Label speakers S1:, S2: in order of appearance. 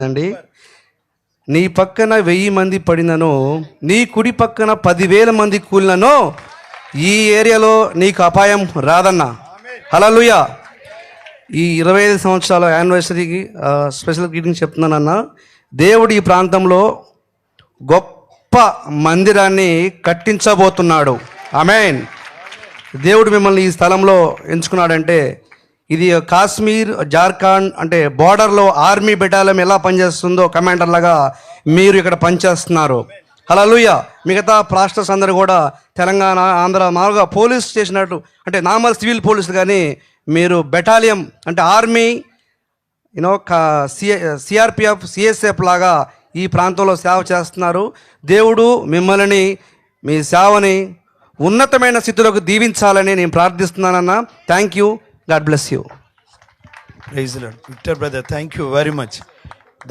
S1: అండి, నీ పక్కన 1000 మంది పడినను, నీ కుడి పక్కన 10,000 మంది కూలినను, ఈ ఏరియాలో నీకు అపాయం రాదన్నా. హల్లెలూయా. ఈ 25 సంవత్సరాల యానివర్సరీకి స్పెషల్ గ్రీటింగ్ చెప్తున్నానన్నా. దేవుడు ఈ ప్రాంతంలో గొప్ప మందిరాన్ని కట్టించబోతున్నాడు. ఆమేన్. దేవుడు మిమ్మల్ని ఈ స్థలంలో ఎంచుకున్నాడంటే, ఇది కాశ్మీర్ జార్ఖండ్ అంటే బార్డర్లో ఆర్మీ బెటాలియం ఎలా పనిచేస్తుందో కమాండర్ లాగా మీరు ఇక్కడ పనిచేస్తున్నారు. హల్లెలూయా. మిగతా పాస్టర్స్ అందరూ కూడా తెలంగాణ, ఆంధ్ర మామూలుగా పోలీస్ చేసినట్టు అంటే నార్మల్ సివిల్ పోలీసులు, కానీ మీరు బెటాలియం అంటే ఆర్మీ సిఆర్పిఎఫ్ సిఎస్ఎఫ్ లాగా ఈ ప్రాంతంలో సేవ చేస్తున్నారు. దేవుడు మిమ్మల్ని మీ సేవని ఉన్నతమైన స్థితిలోకి దీవించాలని నేను ప్రార్థిస్తున్నానన్నా. Thank you. God bless you.
S2: Praise the Lord. Victor brother, thank you very much.